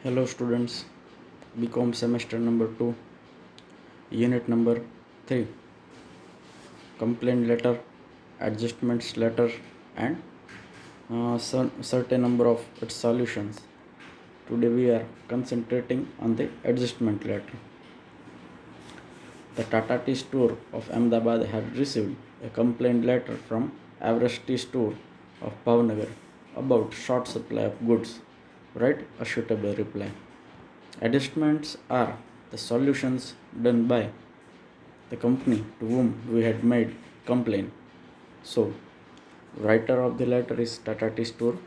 Hello students, BCom semester number 2, unit number 3, complaint letter, adjustments letter and certain number of its solutions. Today we are concentrating on the adjustment letter. The Tata Tea Store of Ahmedabad had received a complaint letter from Everest Tea Store of Bhavnagar about short supply of goods. Write a suitable reply. Adjustments are the solutions done by the company to whom we had made complaint. So, writer of the letter is Tata Tea Store.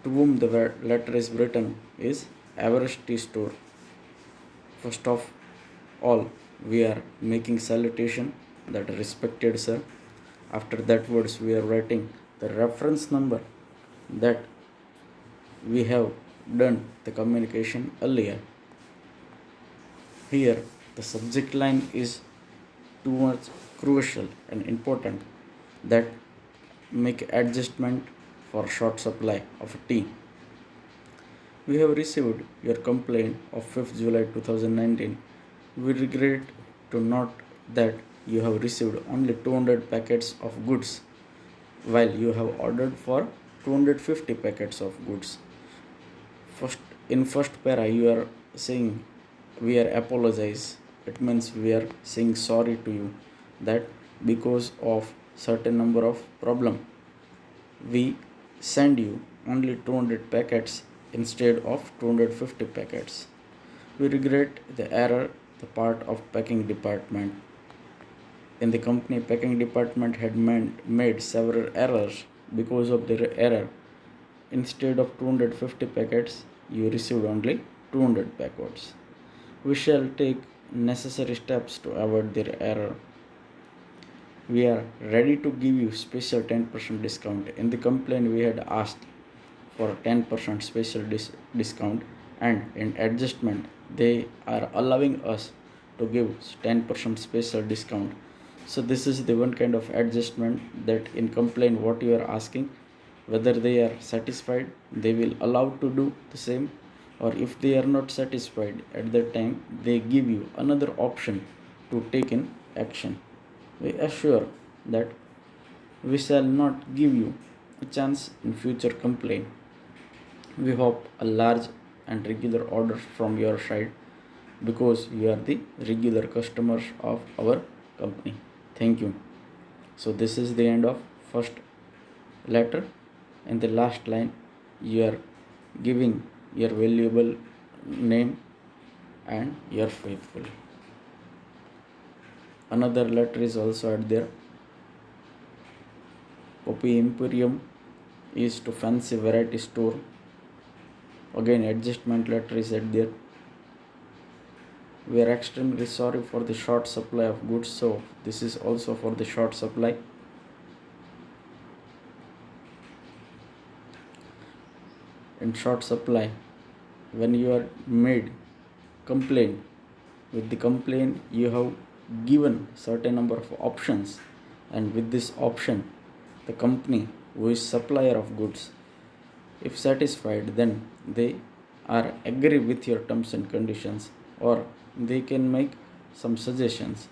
To whom the letter is written is Everest Tea Store. First of all, we are making salutation that respected sir. After that words, we are writing the reference number that we have done the communication earlier. Here, the subject line is too much crucial and important that make adjustment for short supply of tea. We have received your complaint of 5th July 2019. We regret to note that you have received only 200 packets of goods while you have ordered for 250 packets of goods. First para you are saying we are apologize. It means we are saying sorry to you that because of certain number of problem we send you only 200 packets instead of 250 packets. We regret the error the part of packing department. In the company, packing department had made several errors. Because of their error, instead of 250 packets, you received only 200 packets. We shall take necessary steps to avoid their error. We are ready to give you special 10% discount. In the complaint, we had asked for 10% special discount, and in adjustment, they are allowing us to give 10% special discount. So this is the one kind of adjustment that in complaint what you are asking, whether they are satisfied, they will allow to do the same, or if they are not satisfied at that time, they give you another option to take in action. We assure that we shall not give you a chance in future complaint. We hope a large and regular orders from your side because you are the regular customers of our company. Thank you. So this is the end of first letter. In the last line, you are giving your valuable name and your faithful. Another letter is also at there. Poppy Imperium is to fancy variety store. Again, adjustment letter is at there. We are extremely sorry for the short supply of goods, so this is also for the short supply. In short supply, when you are made complaint, with the complaint you have given certain number of options, and with this option the company who is supplier of goods, if satisfied, then they are agree with your terms and conditions, or they can make some suggestions.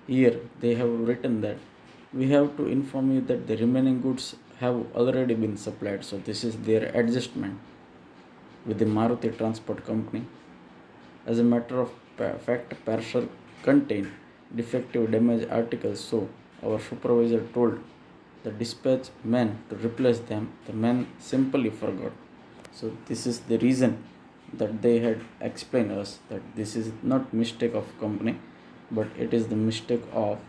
Here they have written that we have to inform you that the remaining goods have already been supplied. So this is their adjustment with the Maruti Transport Company. As a matter of fact, parcel contained defective damaged articles, so our supervisor told the dispatch man to replace them. The man simply forgot. So this is the reason that they had explained us that this is not mistake of company, but it is the mistake of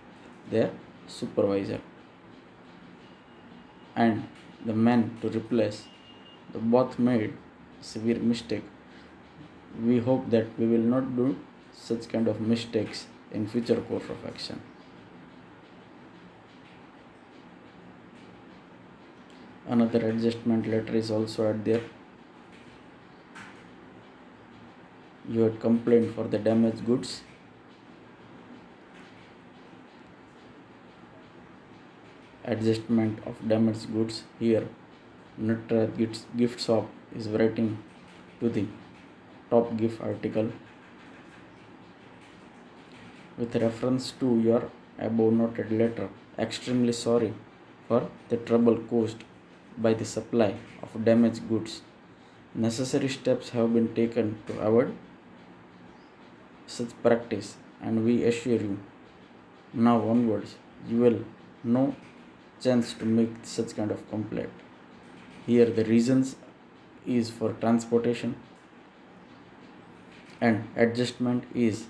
their supervisor, and the man to replace the both made severe mistake. We hope that we will not do such kind of mistakes in future course of action. Another adjustment letter is also at there. You had complained for the damaged goods. Adjustment of damaged goods. Here, Nutrad gift shop is writing to the Top Gift article with reference to your above noted letter. Extremely sorry for the trouble caused by the supply of damaged goods. Necessary steps have been taken to avoid such practice, and we assure you now onwards you will no chance to make such kind of complaint. Here the reasons is for transportation and adjustment is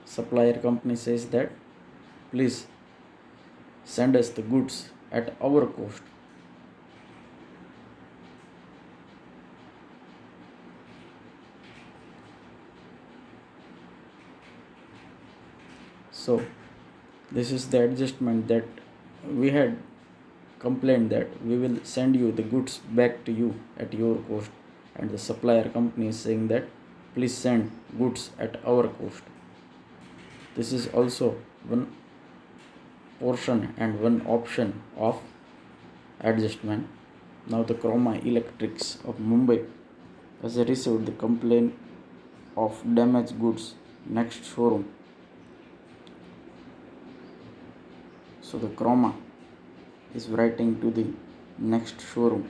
supplier company says that please send us the goods at our cost. So this is the adjustment that we had complained that we will send you the goods back to you at your cost, and the supplier company is saying that please send goods at our cost. This is also one portion and one option of adjustment. Now the Chroma Electrics of Mumbai has received the complaint of damaged goods next showroom. So the Chroma is writing to the next showroom,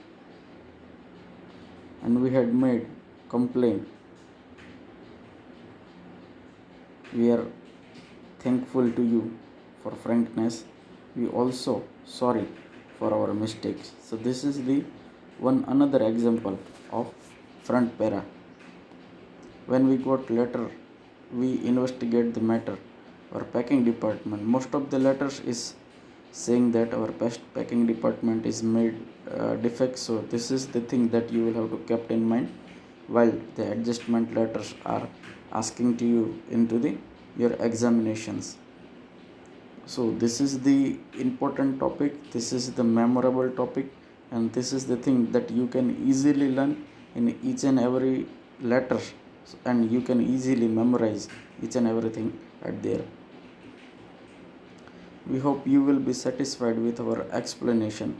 and we had made complaint. We are thankful to you for frankness. We also sorry for our mistakes. So this is the one another example of front para. When we got letter, we investigate the matter. Our packing department, most of the letters is saying that our best packing department is made defect. So this is the thing that you will have to keep in mind while the adjustment letters are asking to you into the your examinations. So this is the important topic, this is the memorable topic, and this is the thing that you can easily learn in each and every letter, and you can easily memorize each and everything at there. We hope you will be satisfied with our explanation.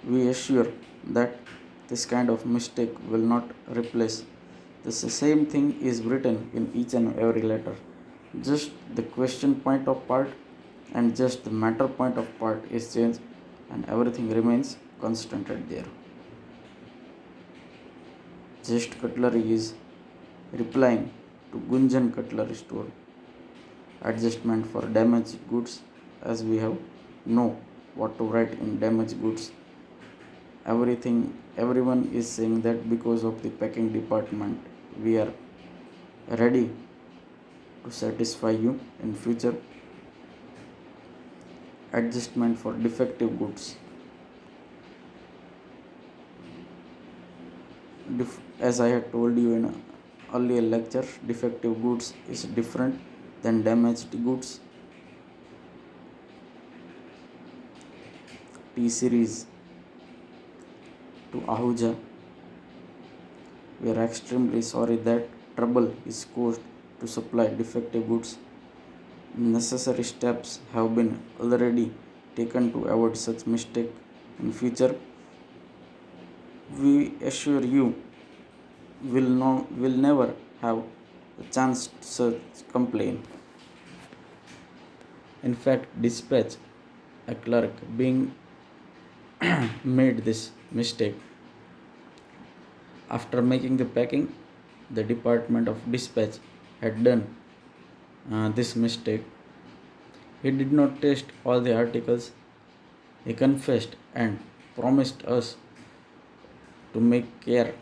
We assure that this kind of mistake will not replace. The same thing is written in each and every letter. Just the question point of part and just the matter point of part is changed, and everything remains constant at there. Just Cutlery is replying to Gunjan Cutlery Store. Adjustment for damaged goods, as we have know what to write in damaged goods. Everyone is saying that because of the packing department we are ready to satisfy you in future. Adjustment for defective goods. As I had told you in an earlier lecture, defective goods is different than damaged goods. T series to Ahuja. We are extremely sorry that trouble is caused to supply defective goods. Necessary steps have been already taken to avoid such mistake in future. We assure you will never have a chance to such complaint. In fact, dispatch a clerk being made this mistake. After making the packing, the department of dispatch had done this mistake. He did not test all the articles. He confessed and promised us to make care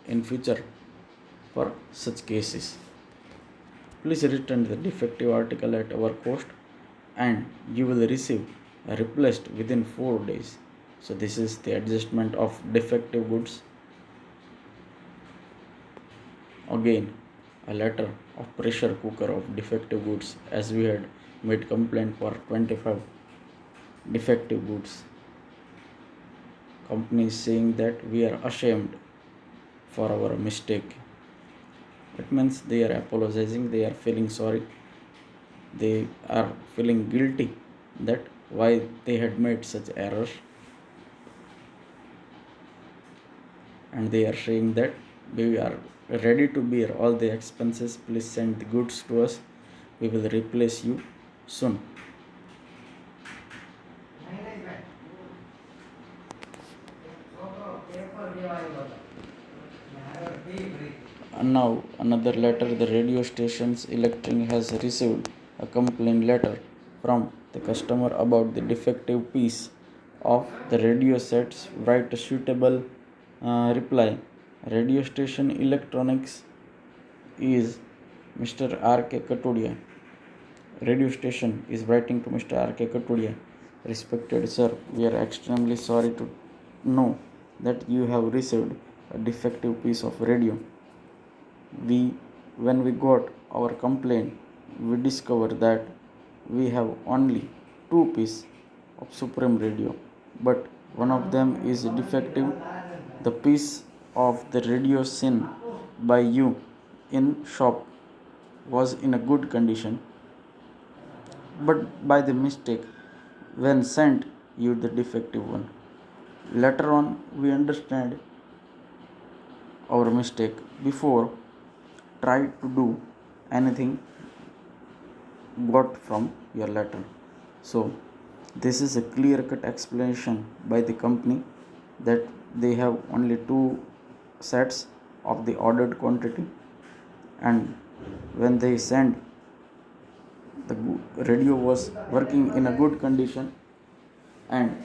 in future for such cases. Please return the defective article at our cost, and you will receive a replaced within 4 days. So this is the adjustment of defective goods. Again, a letter of pressure cooker of defective goods, as we had made complaint for 25 defective goods. Company is saying that we are ashamed for our mistake. It means they are apologizing, they are feeling sorry, they are feeling guilty that why they had made such errors, and they are saying that we are ready to bear all the expenses. Please send the goods to us. We will replace you soon. And now another letter. The radio station's electric has received a complaint letter from the customer about the defective piece of the radio sets. Write a suitable reply. Radio station electronics is Mr. R.K. Katudia. Radio station is writing to Mr. R.K. Katudia. Respected sir, we are extremely sorry to know that you have received a defective piece of radio. When we got our complaint, we discovered that we have only two pieces of Supreme radio, but one of them is defective. The piece of the radio seen by you in shop was in a good condition, but by the mistake when sent you the defective one. Later on we understand our mistake. Before try to do anything got from your letter. So this is a clear cut explanation by the company that they have only two sets of the ordered quantity, and when they send, the radio was working in a good condition, and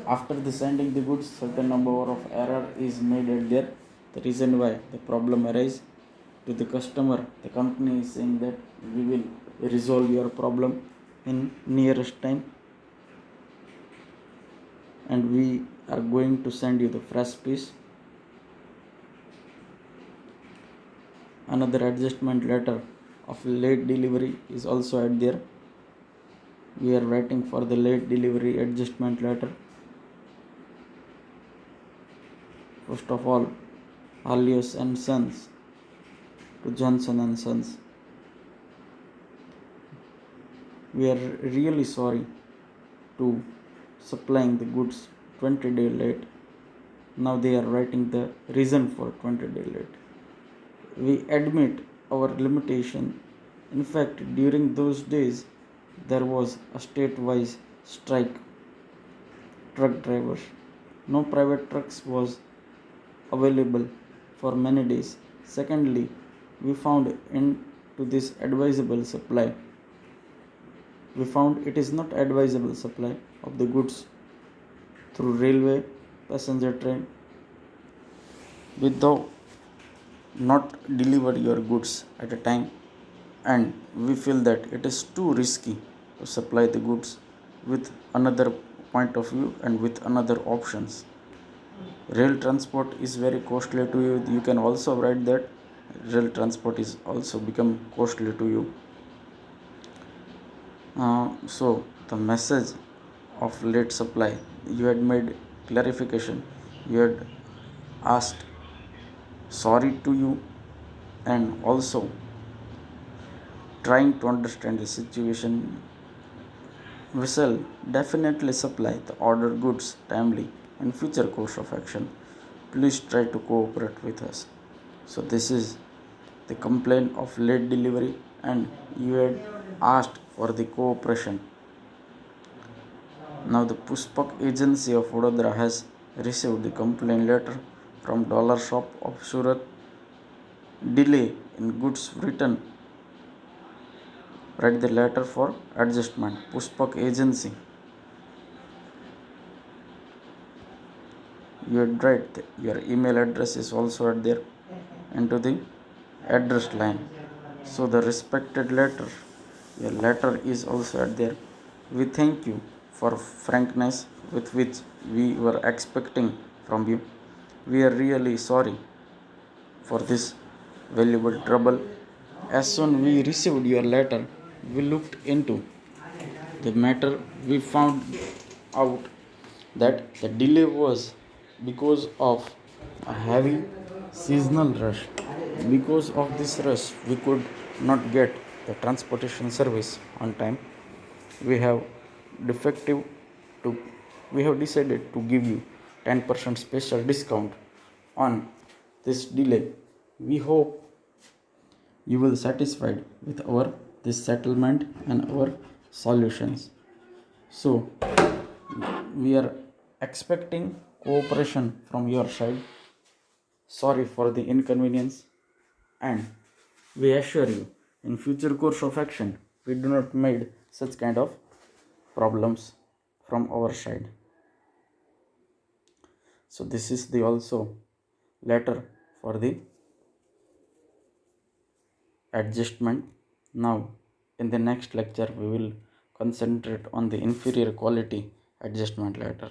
after the sending the goods, certain number of error is made at there. The reason why the problem arises to the customer, the company is saying that we will resolve your problem in nearest time, and we are going to send you the fresh piece. Another adjustment letter of late delivery is also at there. We are writing for the late delivery adjustment letter. First of all, Alias and Sons to Johnson and Sons. We are really sorry to supplying the goods 20 days late. Now they are writing the reason for 20 days late. We admit our limitation. In fact, during those days there was a state-wise strike. Truck drivers, no private trucks was available for many days. Secondly, we found into this advisable supply. We found it is not advisable supply of the goods through railway, passenger train. We though not deliver your goods at a time, and we feel that it is too risky to supply the goods with another point of view and with another options. Rail transport is very costly to you. You can also write that rail transport is also become costly to you. So the message of late supply, you had made clarification, you had asked sorry to you, and also trying to understand the situation. We shall definitely supply the ordered goods timely in future course of action. Please try to cooperate with us. So this is the complaint of late delivery, and you had asked for the cooperation. Now the Puspak agency of Vadodara has received the complaint letter from Dollar Shop of Surat. Delay in goods return. Write the letter for adjustment. Puspak agency. You had write your email address is also at there into the address line. So the respected letter, your letter is also at there. We thank you for frankness with which we were expecting from you. We are really sorry for this valuable trouble. As soon we received your letter, we looked into the matter. We found out that the delay was because of a heavy seasonal rush. Because of this rush, we could not get the transportation service on time. We have defective to we have decided to give you 10% special discount on this delay. We hope you will satisfied with our this settlement and our solutions. So we are expecting cooperation from your side. Sorry for the inconvenience, and we assure you in future course of action we do not made such kind of problems from our side. So this is the also letter for the adjustment. Now in the next lecture we will concentrate on the inferior quality adjustment letter.